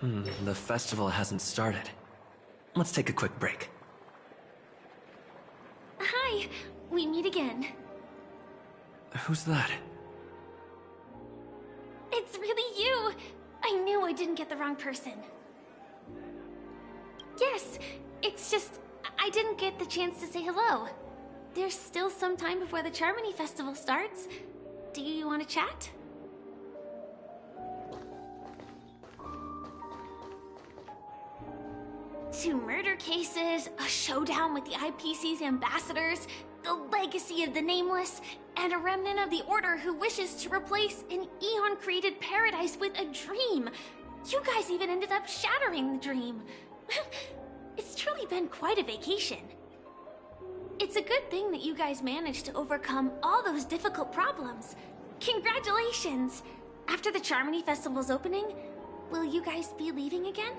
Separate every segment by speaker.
Speaker 1: The festival hasn't started. Let's take a quick break.
Speaker 2: Hi, we meet again.
Speaker 1: Who's that?
Speaker 2: It's really you! I knew I didn't get the wrong person. Yes, it's just, I didn't get the chance to say hello. There's still some time before the Charmony Festival starts. Do you want to chat? Two murder cases, a showdown with the IPC's ambassadors, the legacy of the Nameless, and a remnant of the Order who wishes to replace an Eon-created paradise with a dream. You guys even ended up shattering the dream. It's truly been quite a vacation. It's a good thing that you guys managed to overcome all those difficult problems. Congratulations! After the Charmony Festival's opening, will you guys be leaving again?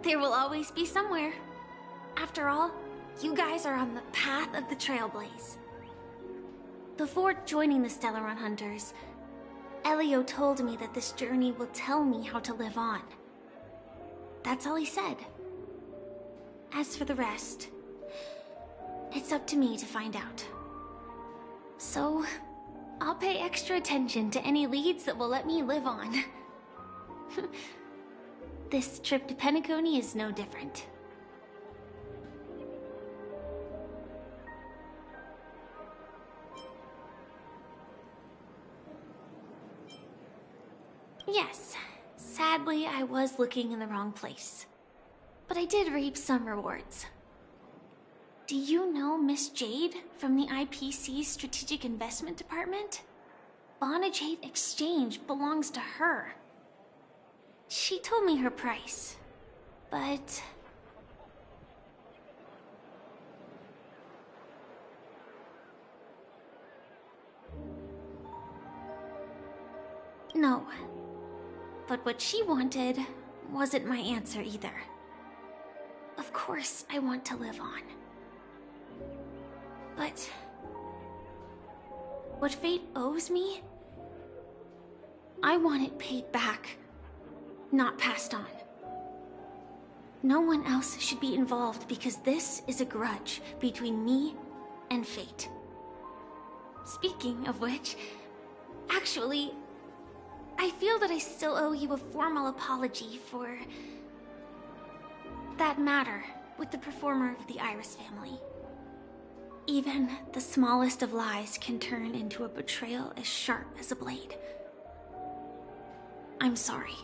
Speaker 2: There will always be somewhere. After all, you guys are on the path of the Trailblaze. Before joining the Stellaron Hunters, Elio told me that this journey will tell me how to live on. That's all he said. As for the rest, it's up to me to find out. So, I'll pay extra attention to any leads that will let me live on. This trip to Penacony is no different. Yes, sadly I was looking in the wrong place. But I did reap some rewards. Do you know Miss Jade from the IPC's Strategic Investment Department? Bonajade Exchange belongs to her. She told me her price, but... No. But what she wanted wasn't my answer either. Of course I want to live on. But... what fate owes me? I want it paid back. Not passed on. No one else should be involved because this is a grudge between me and fate. Speaking of which, actually, I feel that I still owe you a formal apology for that matter with the performer of the Iris family. Even the smallest of lies can turn into a betrayal as sharp as a blade. I'm sorry.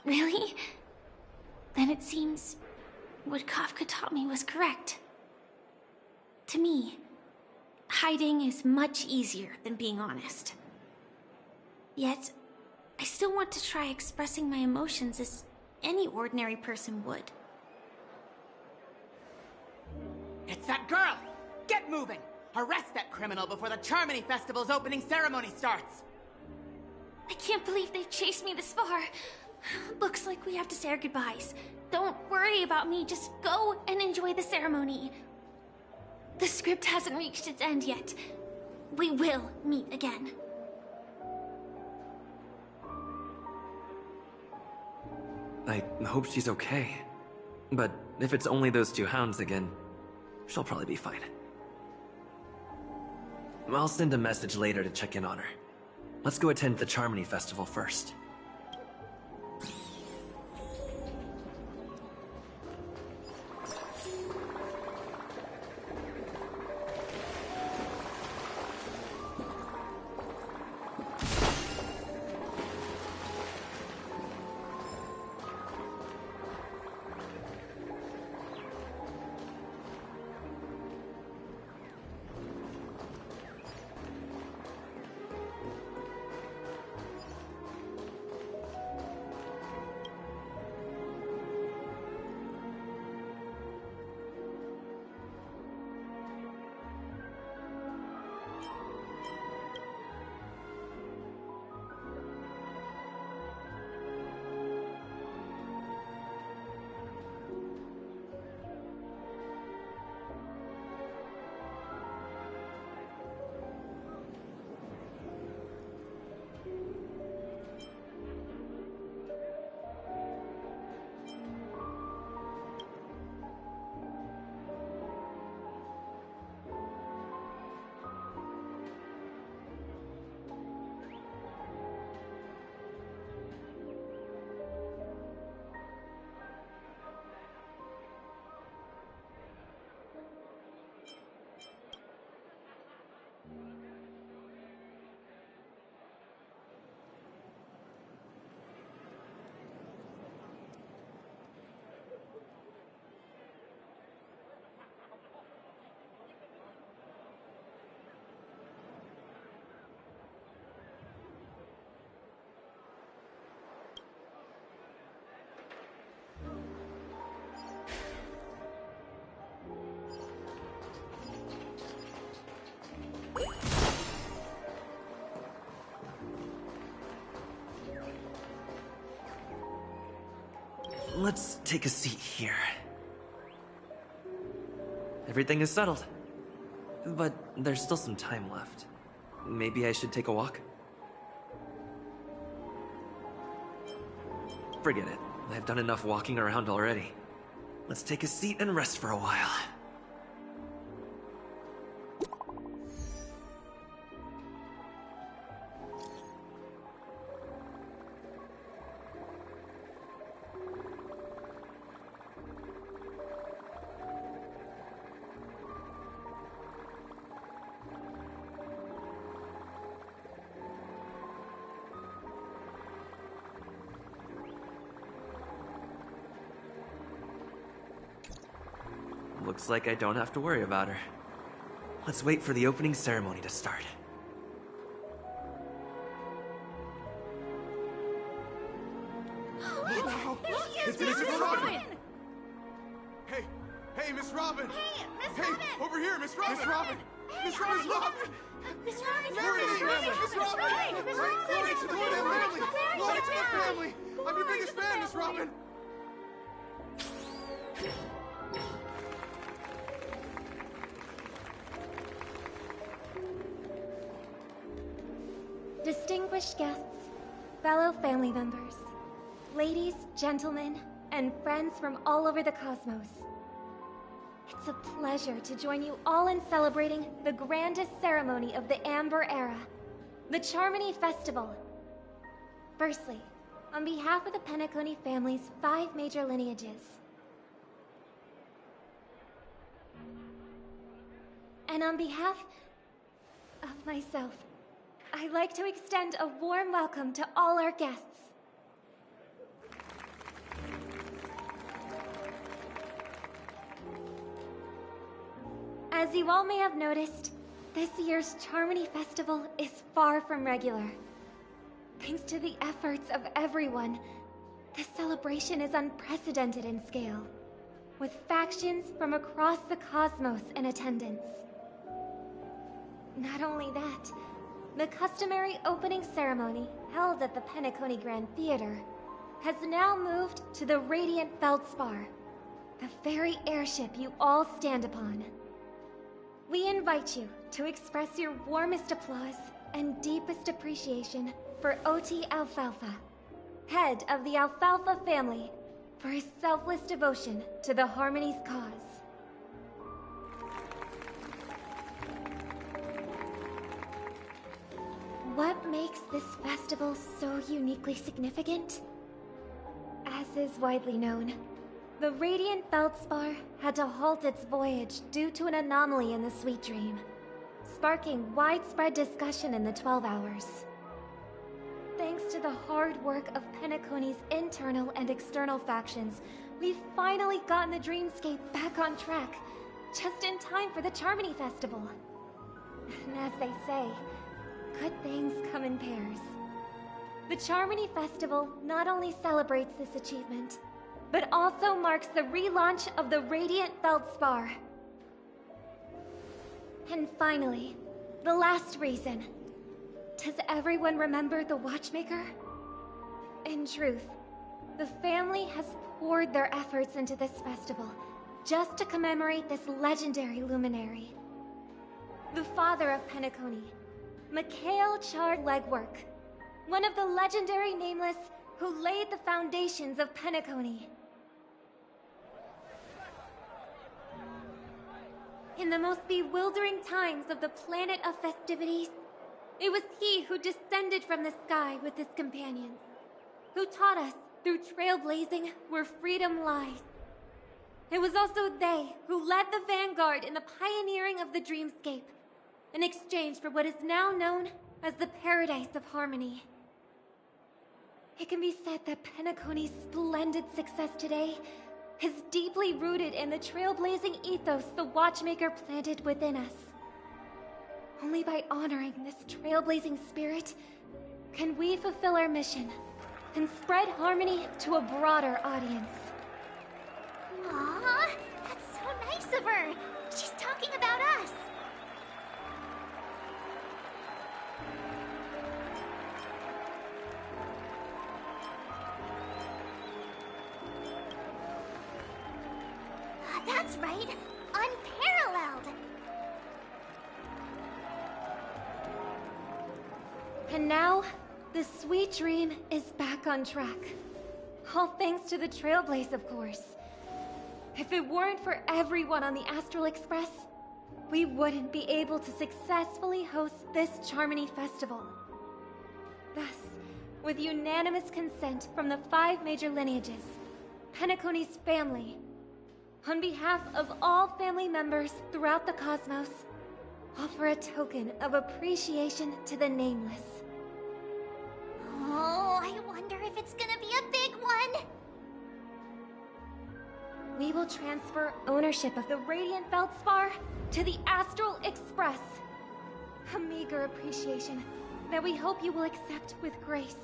Speaker 2: Really? Then it seems what Kafka taught me was correct. To me, hiding is much easier than being honest. Yet, I still want to try expressing my emotions as any ordinary person would.
Speaker 3: It's that girl! Get moving! Arrest that criminal before the Charmony Festival's opening ceremony starts!
Speaker 2: I can't believe they've chased me this far. Looks like we have to say our goodbyes. Don't worry about me, just go and enjoy the ceremony. The script hasn't reached its end yet. We will meet again.
Speaker 1: I hope she's okay. But if it's only those two hounds again, she'll probably be fine. I'll send a message later to check in on her. Let's go attend the Charmony Festival first. Let's take a seat here. Everything is settled. But there's still some time left. Maybe I should take a walk? Forget it. I've done enough walking around already. Let's take a seat and rest for a while. Looks like I don't have to worry about her. Let's wait for the opening ceremony to start.
Speaker 4: It's Miss Robin! Hey, Miss Robin!
Speaker 5: Hey, Miss Robin!
Speaker 4: Over here, Miss Robin! Miss Robin! Miss Robin!
Speaker 5: Miss Robin!
Speaker 4: Glory to the family! Miss Robin! Glory to the family! Glory to the family! I'm your biggest fan, Miss Robin!
Speaker 6: Distinguished guests, fellow family members, ladies, gentlemen, and friends from all over the cosmos. It's a pleasure to join you all in celebrating the grandest ceremony of the Amber Era, the Charmony Festival. Firstly, on behalf of the Penacony family's 5 major lineages, and on behalf of myself, I'd like to extend a warm welcome to all our guests. As you all may have noticed, this year's Charmony Festival is far from regular. Thanks to the efforts of everyone, this celebration is unprecedented in scale. with factions from across the cosmos in attendance. Not only that, the customary opening ceremony held at the Penacony Grand Theater has now moved to the Radiant Feldspar, the very airship you all stand upon. We invite you to express your warmest applause and deepest appreciation for OT Alfalfa, head of the Alfalfa family, for his selfless devotion to the Harmony's cause. What makes this festival so uniquely significant? As is widely known, the Radiant Feldspar had to halt its voyage due to an anomaly in the Sweet Dream, sparking widespread discussion in the 12 Hours. Thanks to the hard work of Penacony's internal and external factions, we've finally gotten the Dreamscape back on track, just in time for the Charmony Festival. And as they say, good things come in pairs. The Charmony Festival not only celebrates this achievement, but also marks the relaunch of the Radiant Feldspar. And finally, the last reason. Does everyone remember the Watchmaker? In truth, the family has poured their efforts into this festival just to commemorate this legendary luminary. The father of Penacony, Mikhail Chard Legwork, one of the legendary Nameless who laid the foundations of Penacony. In the most bewildering times of the planet of festivities, it was he who descended from the sky with his companions, who taught us through trailblazing where freedom lies. It was also they who led the vanguard in the pioneering of the Dreamscape, in exchange for what is now known as the Paradise of Harmony. It can be said that Penacony's splendid success today is deeply rooted in the trailblazing ethos the Watchmaker planted within us. Only by honoring this trailblazing spirit can we fulfill our mission and spread harmony to a broader audience.
Speaker 5: Aww, that's so nice of her. She's talking about us. That's right. Unparalleled.
Speaker 6: And now, the Sweet Dream is back on track. All thanks to the Trailblaze, of course. If it weren't for everyone on the Astral Express, we wouldn't be able to successfully host this Charmony Festival. Thus, with unanimous consent from the 5 major lineages, Penacony's family, on behalf of all family members throughout the cosmos, offer a token of appreciation to the Nameless.
Speaker 5: Oh, I wonder if it's gonna be a big one.
Speaker 6: We will transfer ownership of the Radiant Feldspar to the Astral Express. A meager appreciation that we hope you will accept with grace.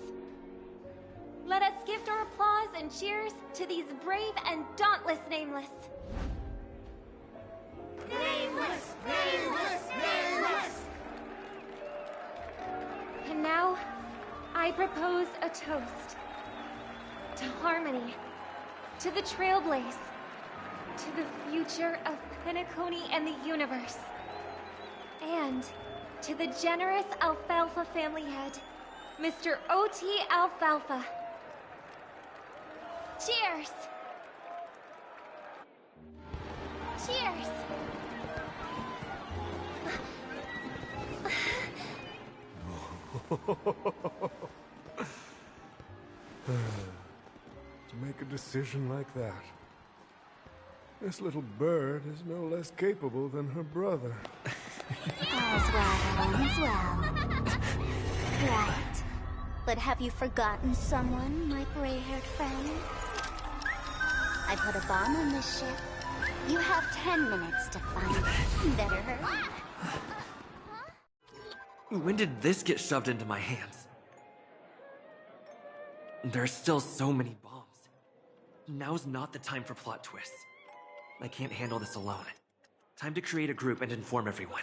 Speaker 6: Let us gift our applause and cheers to these brave and dauntless Nameless.
Speaker 4: Nameless! Nameless! Nameless!
Speaker 6: And now, I propose a toast. To harmony, to the Trailblaze, to the future of Penacony and the universe, and to the generous Alfalfa family head, Mr. OT Alfalfa. Cheers!
Speaker 5: Cheers.
Speaker 7: To make a decision like that. This little bird is no less capable than her brother.
Speaker 5: All's well, all's well. Right. But have you forgotten someone, my gray-haired friend? I put a bomb on this ship. You have 10 minutes to find it. Better hurry.
Speaker 1: When did this get shoved into my hands? There are still so many bombs. Now's not the time for plot twists. I can't handle this alone. Time to create a group and inform everyone.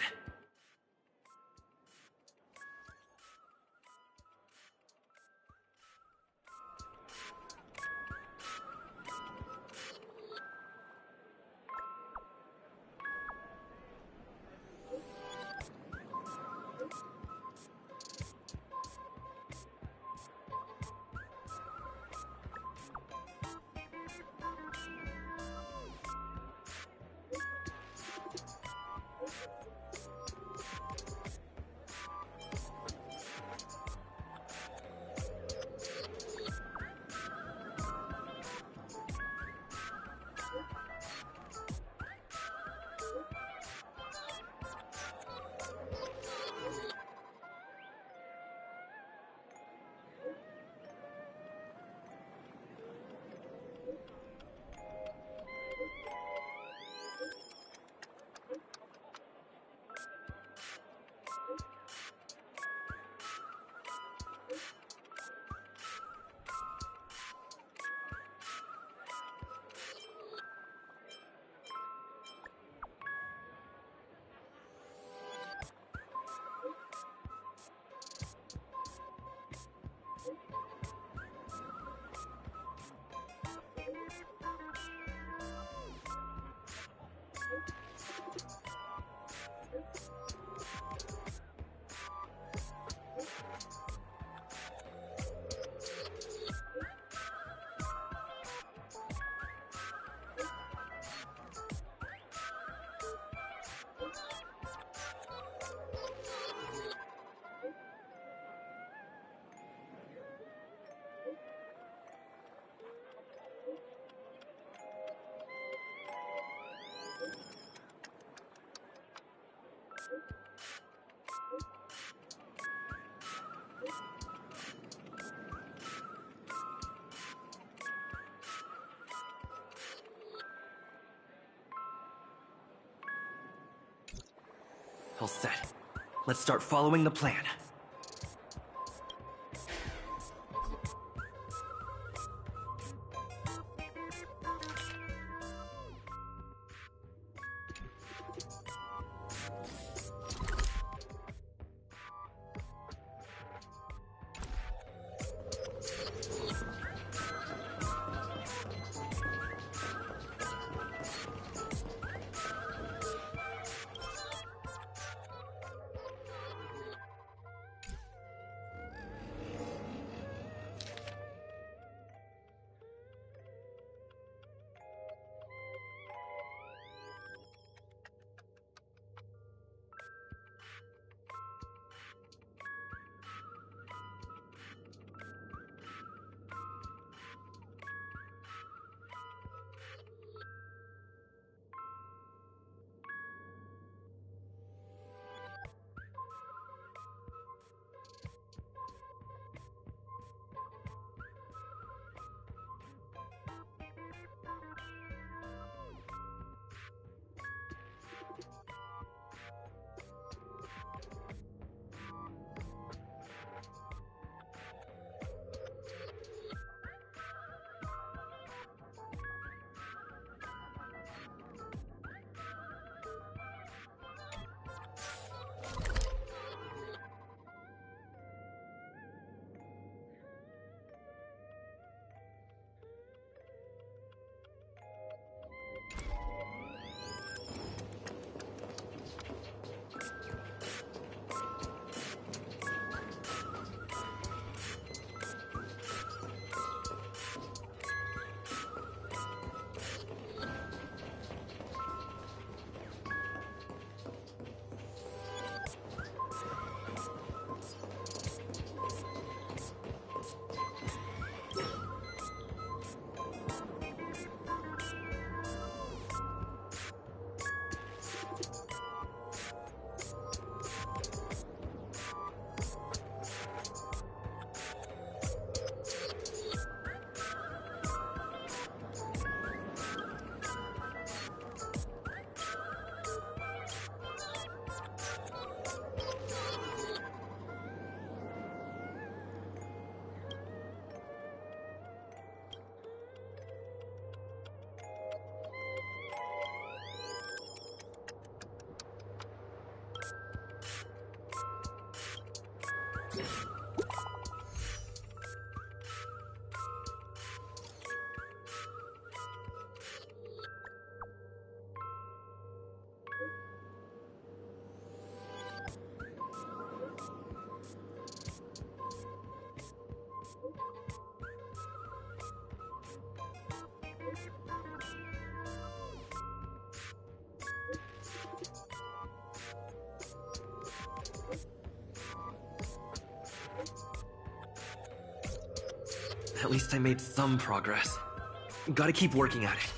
Speaker 1: All set. Let's start following the plan. At least I made some progress. Gotta keep working at it.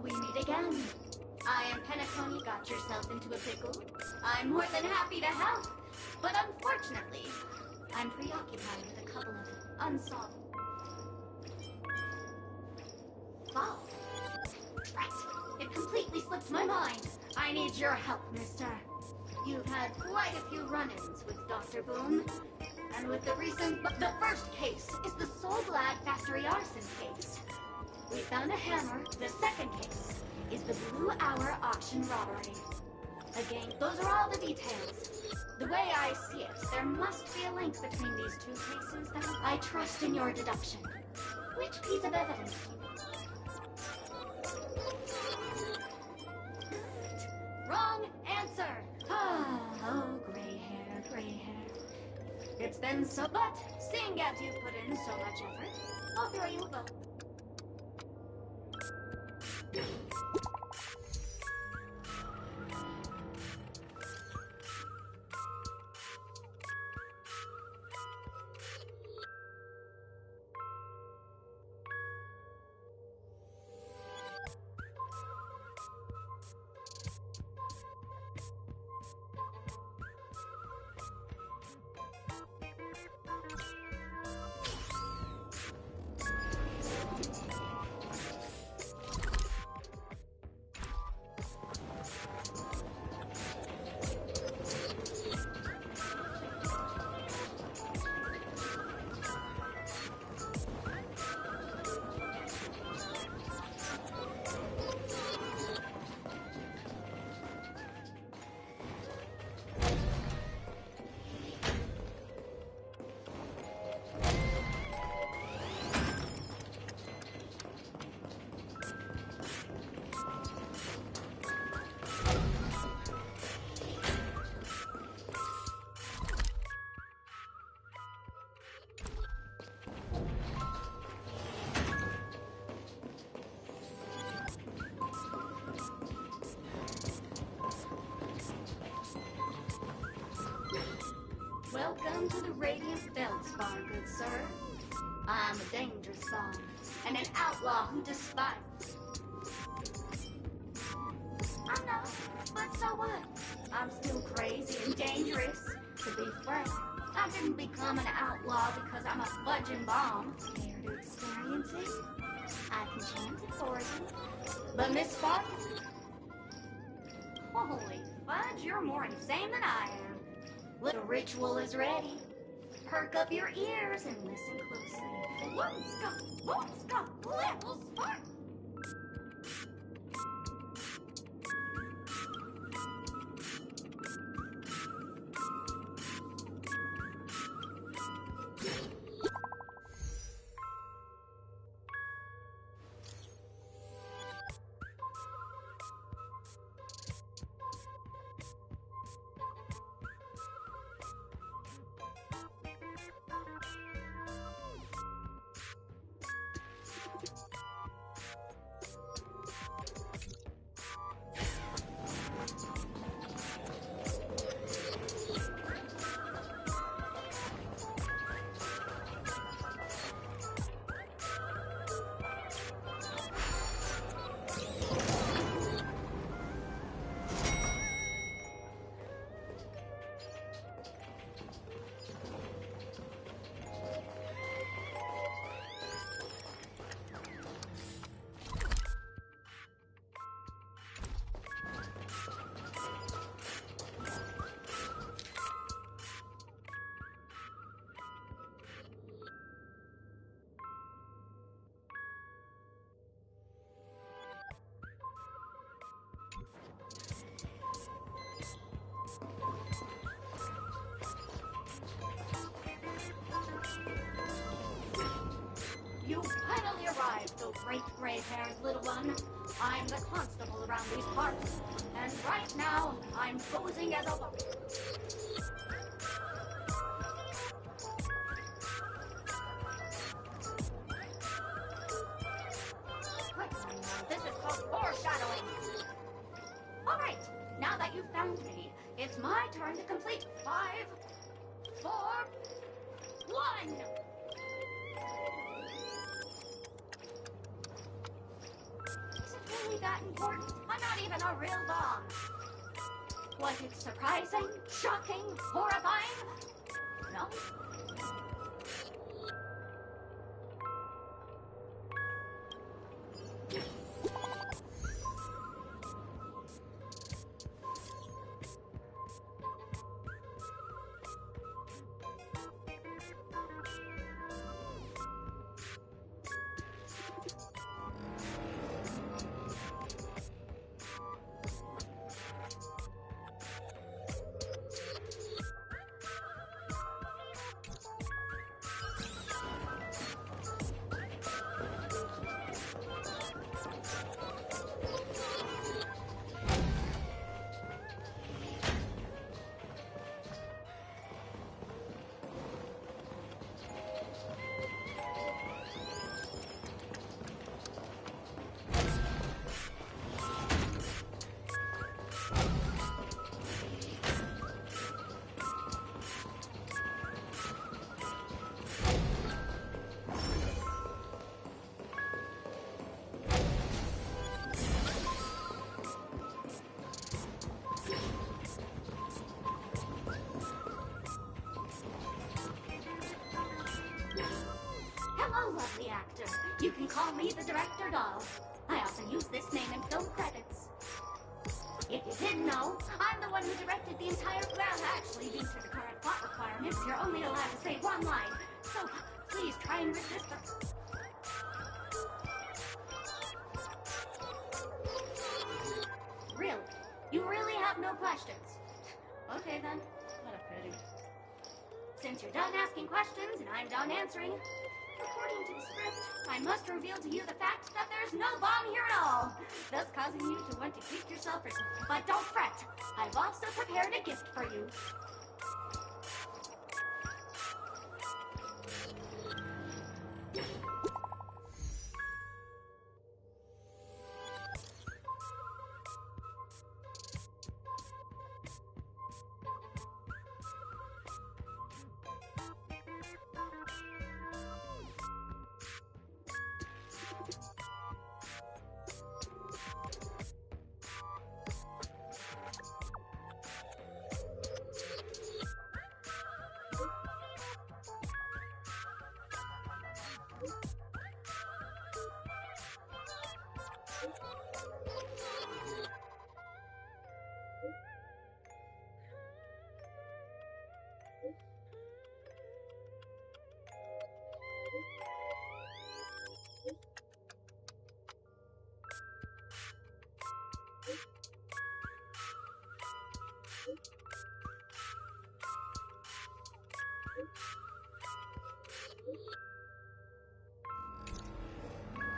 Speaker 5: We meet again. I am Penacony. Got yourself into a pickle? I'm more than happy to help. But unfortunately, I'm preoccupied with a couple of unsolved... Wow. It completely slipped my mind. I need your help, mister. You've had quite a few run-ins with Dr. Boom. And with the recent... The first case is the Soulglad Factory arson case. We found a hammer. The second case is the Blue Hour auction robbery. Again, those are all the details. The way I see it, there must be a link between these two cases. I trust in your deduction. Which piece of evidence? Wrong answer! Oh, gray hair, gray hair. It's been so... But, seeing as you've put in so much effort, I'll throw you a vote. Welcome to the Radiant Feldspar, good sir. I'm a dangerous bomb, and an outlaw who despises. I know, but so what? I'm still crazy and dangerous. To be frank, I didn't become an outlaw because I'm a fudging bomb. Care to experience it? I can chant it for you. But Miss Spark... Holy fudge, you're more insane than I am. The ritual is ready. Perk up your ears and listen closely. Wonska, little spark.
Speaker 8: You finally arrived, oh great gray-haired little one. I'm the constable around these parts, and right now, I'm posing as a woman. This is called foreshadowing. All right, now that you've found me, it's my turn to complete 5, 4, 1. Is it really that important? I'm not even a real bomb. Was it surprising, shocking, horrifying? No? Lovely actor. You can call me the director doll. I often use this name in film credits. If you didn't know, I'm the one who directed the entire... Well, actually, due to the current plot requirements, you're only allowed to say one line. So, please try and resist them. Really? You really have no questions? Okay then. What a pity. Since you're done asking questions and I'm done answering, according to the script, I must reveal to you the fact that there's no bomb here at all, thus causing you to want to keep yourself for something. But don't fret, I've also prepared a gift for you.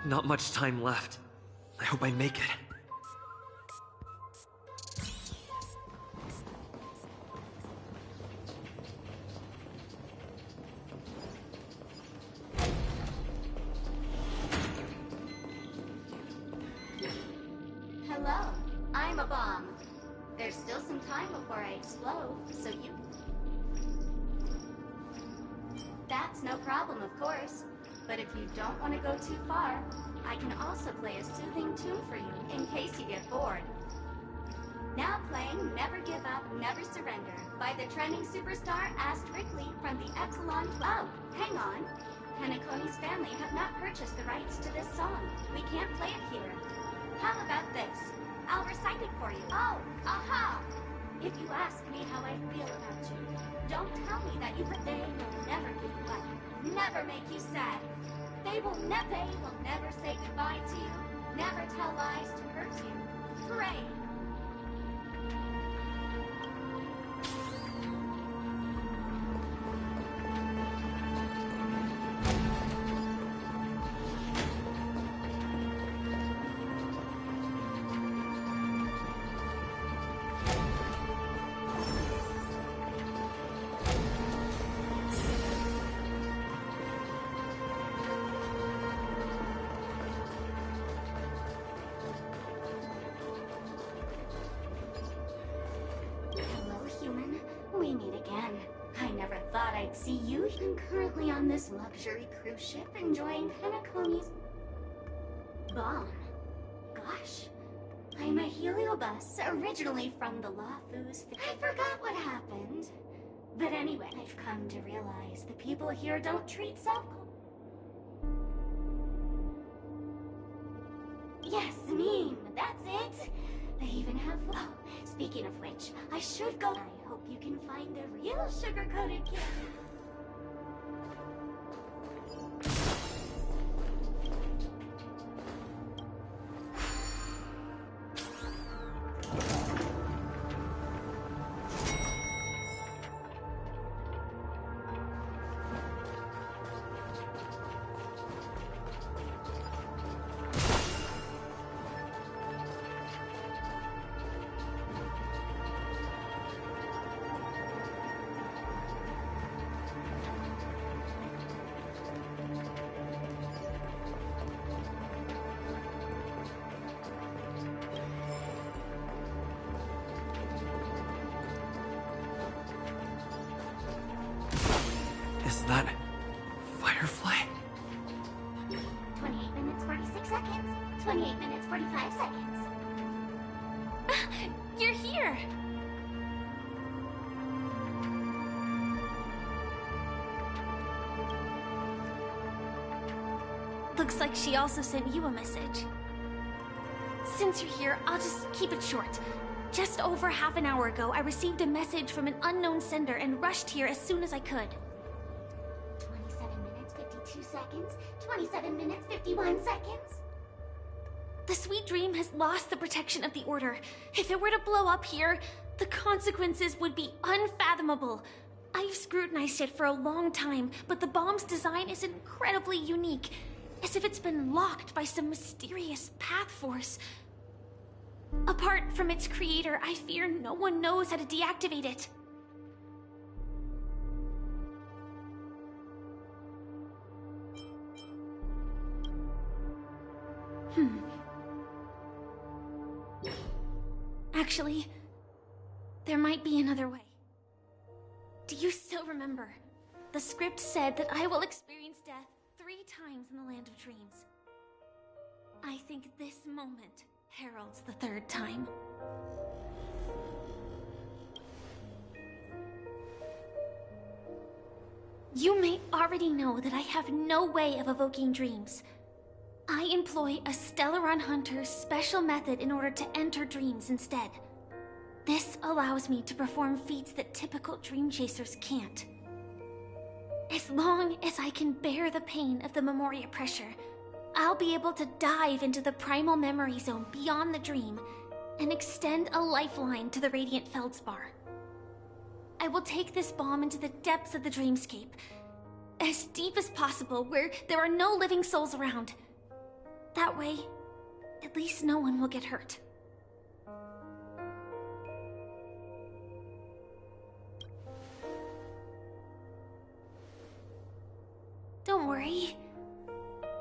Speaker 1: Not much time left. I hope I make it.
Speaker 8: Hello, I'm a bomb. There's still some time before I explode, so you... That's no problem, of course. But if you don't want to go too far, I can also play a soothing tune for you, in case you get bored. Now playing Never Give Up, Never Surrender, by the trending superstar Astrictly from the Epsilon... Oh, hang on. Hanakoni's family have not purchased the rights to this song. We can't play it here. How about this? I'll recite it for you. Oh, aha! If you ask me how I feel about you, don't tell me that you... They will never give you up, never make you sad. They will never say goodbye to you, never tell lies to hurt you. Pray. Let's see, you are currently on this luxury cruise ship enjoying Hanakoni's bomb. Gosh, I'm a heliobus, originally from the Lafus. I forgot what happened. But anyway, I've come to realize the people here don't treat self. Yes, meme, that's it. They even have. Oh, speaking of which, I should go. I hope you can find the real sugar-coated candy.
Speaker 1: Is that Firefly?
Speaker 8: 28 minutes, 46 seconds. 28 minutes, 45 seconds.
Speaker 2: You're here! Looks like she also sent you a message. Since you're here, I'll just keep it short. Just over half an hour ago, I received a message from an unknown sender and rushed here as soon as I could.
Speaker 8: 27 minutes, 52 seconds. 27 minutes, 51 seconds.
Speaker 2: The Sweet Dream has lost the protection of the Order. If it were to blow up here, the consequences would be unfathomable. I've scrutinized it for a long time, but the bomb's design is incredibly unique, as if it's been locked by some mysterious path force. Apart from its creator, I fear no one knows how to deactivate it. Actually, there might be another way. Do you still remember? The script said that I will experience death 3 times in the Land of Dreams. I think this moment heralds the 3rd time. You may already know that I have no way of evoking dreams. I employ a Stellaron Hunter's special method in order to enter dreams instead. This allows me to perform feats that typical dream chasers can't. As long as I can bear the pain of the Memoria pressure, I'll be able to dive into the primal memory zone beyond the dream and extend a lifeline to the Radiant Feldspar. I will take this bomb into the depths of the dreamscape, as deep as possible where there are no living souls around. That way, at least no one will get hurt. Don't worry.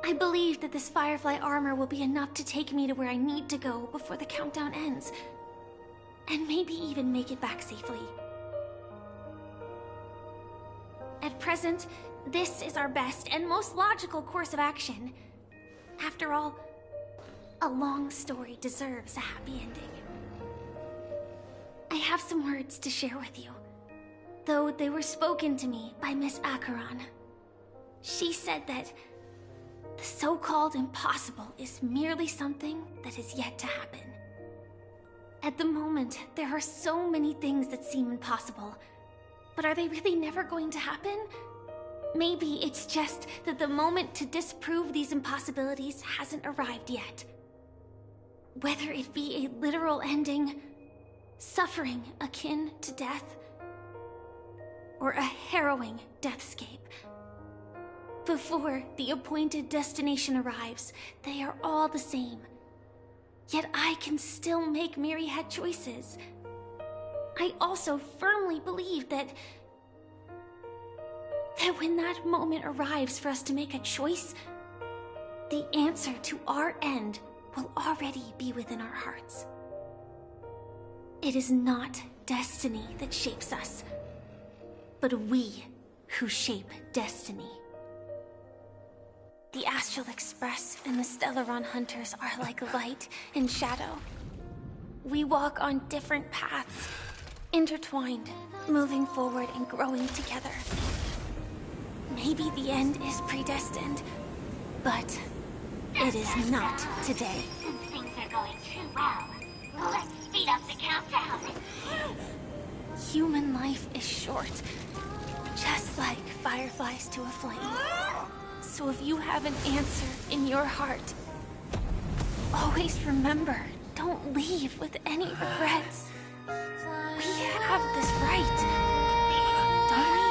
Speaker 2: I believe that this Firefly armor will be enough to take me to where I need to go before the countdown ends. And maybe even make it back safely. At present, this is our best and most logical course of action. After all, a long story deserves a happy ending. I have some words to share with you, though they were spoken to me by Miss Acheron. She said that the so-called impossible is merely something that is yet to happen. At the moment, there are so many things that seem impossible, but are they really never going to happen? Maybe it's just that the moment to disprove these impossibilities hasn't arrived yet. Whether it be a literal ending, suffering akin to death, or a harrowing deathscape. Before the appointed destination arrives, they are all the same. Yet I can still make myriad choices. I also firmly believe that when that moment arrives for us to make a choice, the answer to our end will already be within our hearts. It is not destiny that shapes us, but we who shape destiny. The Astral Express and the Stellaron Hunters are like light and shadow. We walk on different paths, intertwined, moving forward and growing together. Maybe the end is predestined, but it is not today.
Speaker 9: Since things are going too well, let's speed up the countdown.
Speaker 2: Human life is short, just like fireflies to a flame. So if you have an answer in your heart, always remember, don't leave with any regrets. We have this right, don't we?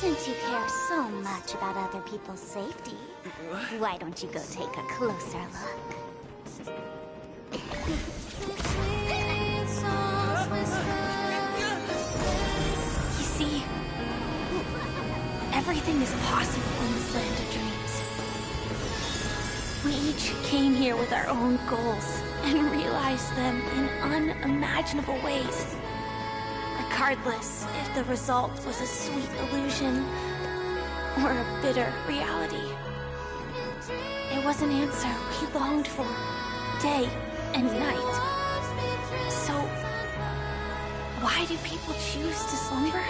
Speaker 5: Since you care so much about other people's safety, why don't you go take a closer look?
Speaker 2: You see, everything is possible in this land of dreams. We each came here with our own goals and realized them in unimaginable ways. Regardless if the result was a sweet illusion or a bitter reality. It was an answer we longed for, day and night. So, why do people choose to slumber?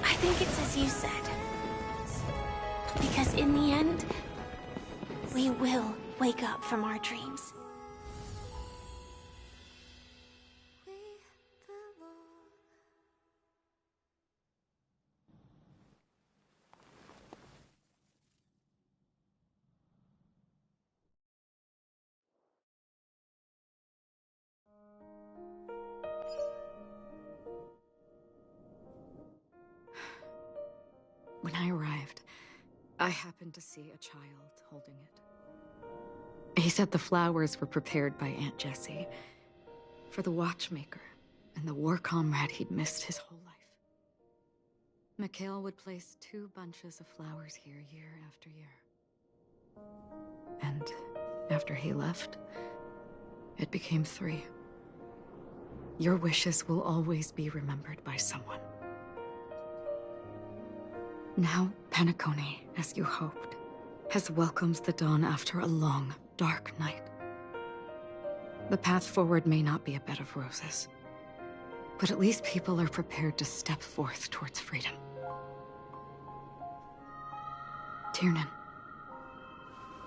Speaker 2: I think it's as you said. Because in the end, we will wake up from our dreams.
Speaker 10: When I arrived, I happened to see a child holding it. He said the flowers were prepared by Aunt Jessie for the watchmaker and the war comrade he'd missed his whole life. Mikhail would place 2 bunches of flowers here year after year. And after he left, it became 3. Your wishes will always be remembered by someone. Now, Penacony, as you hoped, has welcomed the dawn after a long, dark night. The path forward may not be a bed of roses, but at least people are prepared to step forth towards freedom. Tiernan,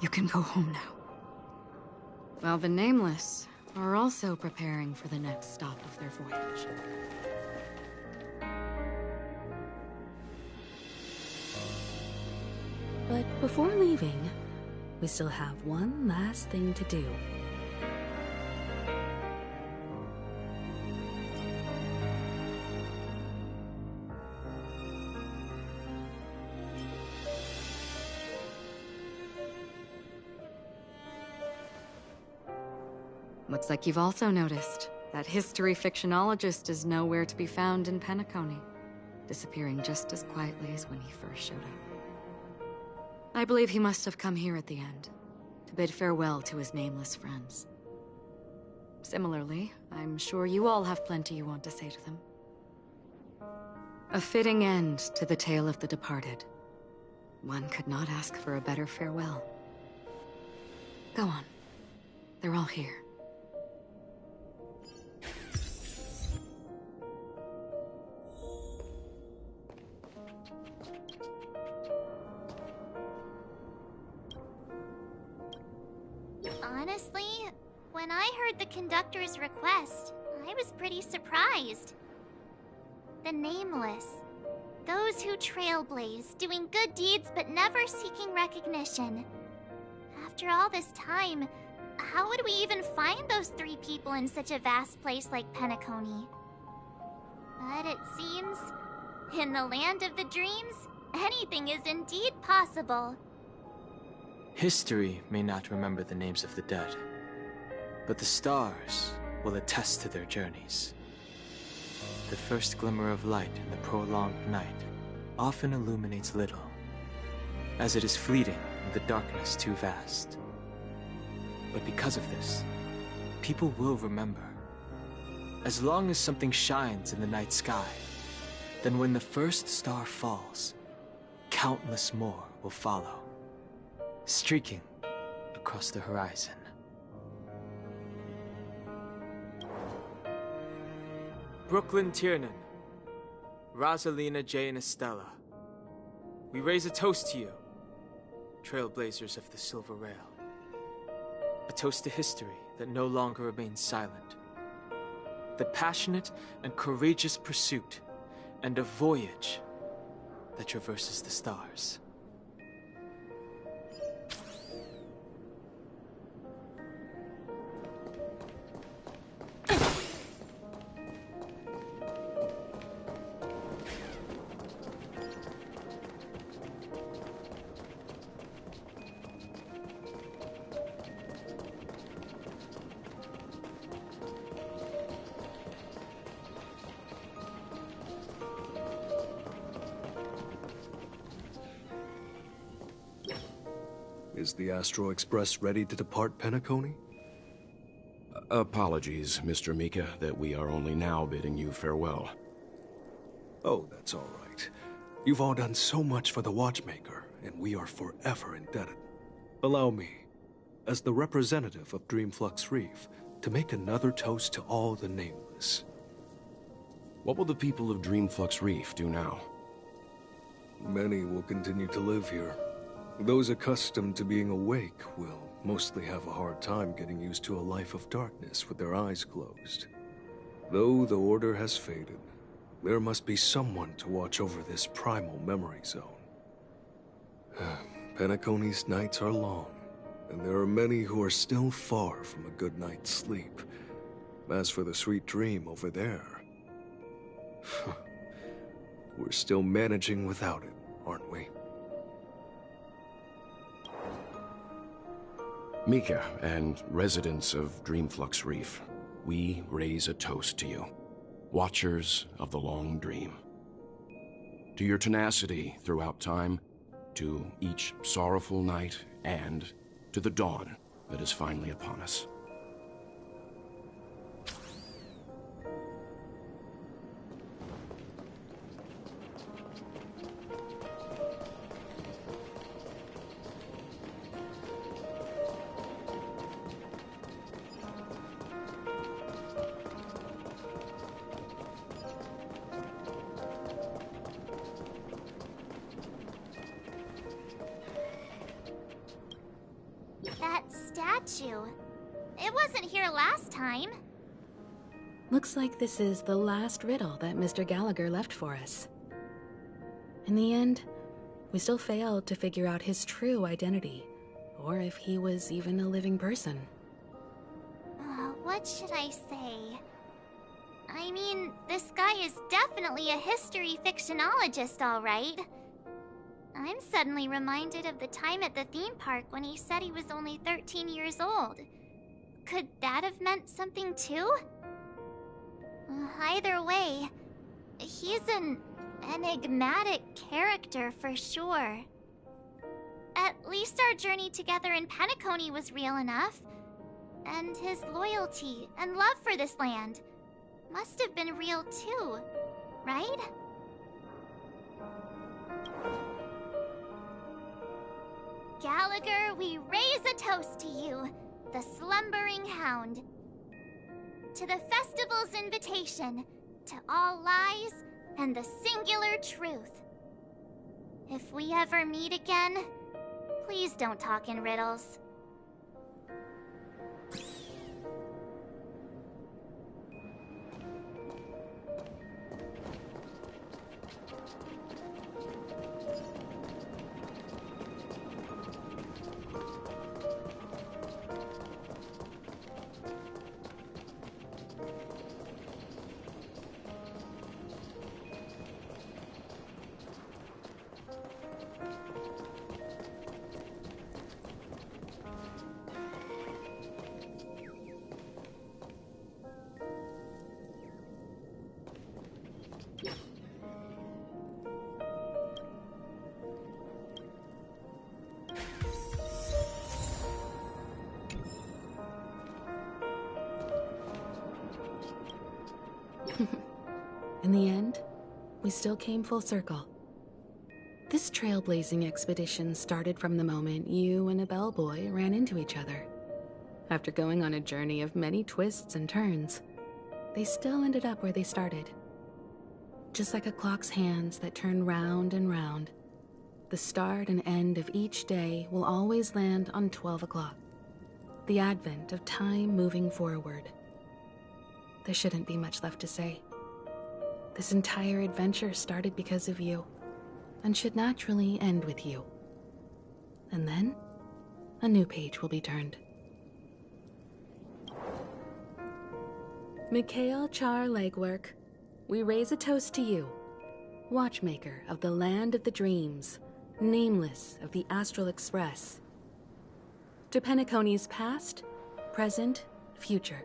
Speaker 10: you can go home now. While the Nameless are also preparing for the next stop of their voyage.
Speaker 11: But before leaving, we still have one last thing to do.
Speaker 10: Looks like you've also noticed that history fictionologist is nowhere to be found in Penacony, disappearing just as quietly as when he first showed up. I believe he must have come here at the end, to bid farewell to his nameless friends. Similarly, I'm sure you all have plenty you want to say to them. A fitting end to the tale of the departed. One could not ask for a better farewell. Go on. They're all here.
Speaker 5: Honestly, when I heard the conductor's request, I was pretty surprised. The Nameless. Those who trailblaze, doing good deeds but never seeking recognition. After all this time, how would we even find those 3 people in such a vast place like Penacony? But it seems, in the land of the dreams, anything is indeed possible.
Speaker 12: History may not remember the names of the dead, but the stars will attest to their journeys. the first glimmer of light in the prolonged night often illuminates little, as it is fleeting and the darkness too vast. But because of this, people will remember. As long as something shines in the night sky, then when the first star falls, countless more will follow, streaking across the horizon. Brooklyn Tiernan, Rosalina J. and Estella, we raise a toast to you, trailblazers of the Silver Rail. A toast to history that no longer remains silent. The passionate and courageous pursuit, and a voyage that traverses the stars.
Speaker 7: Is the Astro Express ready to depart Penacony?
Speaker 13: Apologies, Mr. Mika, that we are only now bidding you farewell.
Speaker 7: Oh, that's all right. You've all done so much for the Watchmaker, and we are forever indebted. Allow me, as the representative of Dreamflux Reef, to make another toast to all the nameless.
Speaker 13: What will the people of Dreamflux Reef do now?
Speaker 7: Many will continue to live here. Those accustomed to being awake will mostly have a hard time getting used to a life of darkness with their eyes closed. Though the order has faded, there must be someone to watch over this primal memory zone. Penacony's nights are long, and there are many who are still far from a good night's sleep. As for the sweet dream over there, we're still managing without it, aren't we?
Speaker 13: Mika and residents of Dreamflux Reef, we raise a toast to you, watchers of the long dream. To your tenacity throughout time, to each sorrowful night, and to the dawn that is finally upon us.
Speaker 5: That statue. It wasn't here last time.
Speaker 11: Looks like this is the last riddle that Mr. Gallagher left for us. In the end, we still failed to figure out his true identity, or if he was even a living person.
Speaker 5: What should I say? I mean, this guy is definitely a history fictionologist, all right. I'm suddenly reminded of the time at the theme park when he said he was only 13 years old. Could that have meant something too? Either way, he's an enigmatic character for sure. At least our journey together in Penacony was real enough. And his loyalty and love for this land must have been real too, right? Gallagher, we raise a toast to you, the slumbering hound. To the festival's invitation, to all lies and the singular truth. If we ever meet again, please don't talk in riddles.
Speaker 11: In the end, we still came full circle. This trailblazing expedition started from the moment you and a bellboy ran into each other. After going on a journey of many twists and turns, they still ended up where they started. Just like a clock's hands that turn round and round, the start and end of each day will always land on 12 o'clock. The advent of time moving forward. There shouldn't be much left to say. This entire adventure started because of you, and should naturally end with you. And then, a new page will be turned. Mikhail Char Legwork, we raise a toast to you, watchmaker of the land of the dreams, nameless of the Astral Express. To Penacony's past, present, future,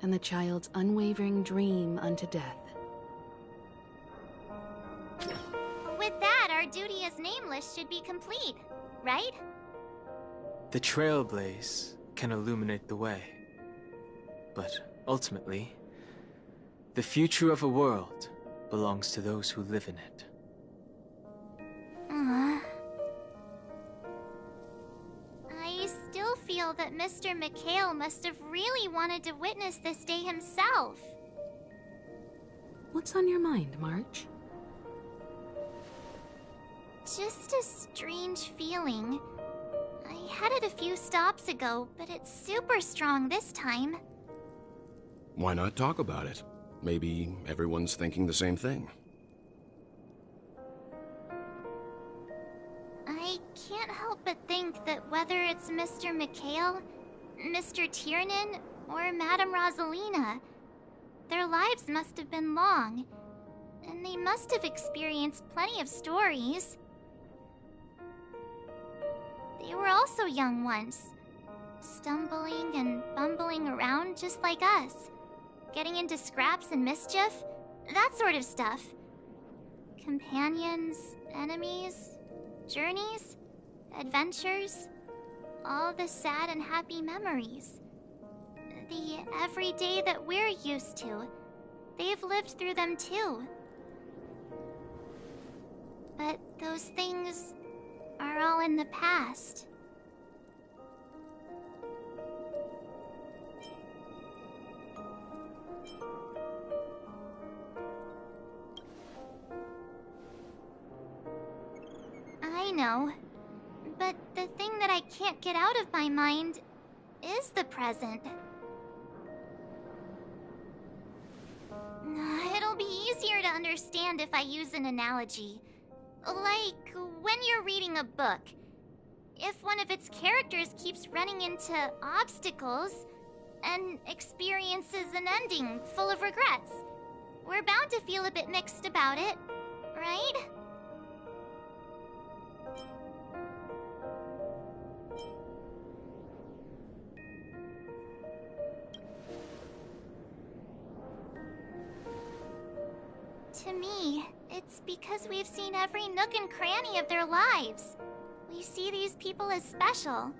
Speaker 11: and the child's unwavering dream unto death.
Speaker 5: With that, our duty as Nameless should be complete, right?
Speaker 12: The trailblaze can illuminate the way. But ultimately, the future of a world belongs to those who live in it.
Speaker 5: I still feel that Mr. Mikhail must have really wanted to witness this day himself.
Speaker 11: What's on your mind, March?
Speaker 5: Just a strange feeling. I had it a few stops ago, but it's super strong this time.
Speaker 13: Why not talk about it? Maybe everyone's thinking the same thing.
Speaker 5: I can't help but think that whether it's Mr. Mikhail, Mr. Tiernan, or Madame Rosalina, their lives must have been long, and they must have experienced plenty of stories. They were also young once, stumbling and bumbling around just like us, getting into scraps and mischief, that sort of stuff. Companions, enemies, journeys, adventures, all the sad and happy memories. The everyday that we're used to, they've lived through them too. But those things are all in the past. I know, but the thing that I can't get out of my mind is the present. It'll be easier to understand if I use an analogy. Like when you're reading a book. If one of its characters keeps running into obstacles and experiences an ending full of regrets, we're bound to feel a bit mixed about it, right? To me, it's because we've seen every nook and cranny of their lives. We see these people as special.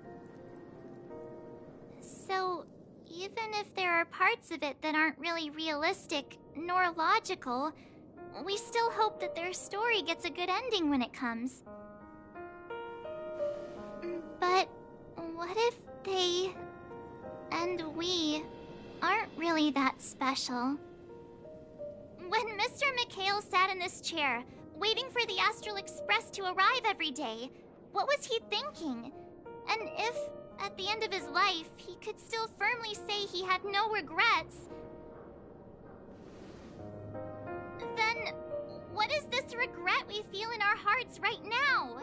Speaker 5: So, even if there are parts of it that aren't really realistic nor logical, we still hope that their story gets a good ending when it comes. But what if they and we aren't really that special? When Mr. Mikhail sat in this chair, waiting for the Astral Express to arrive every day, what was he thinking? And if, at the end of his life, he could still firmly say he had no regrets, then what is this regret we feel in our hearts right now?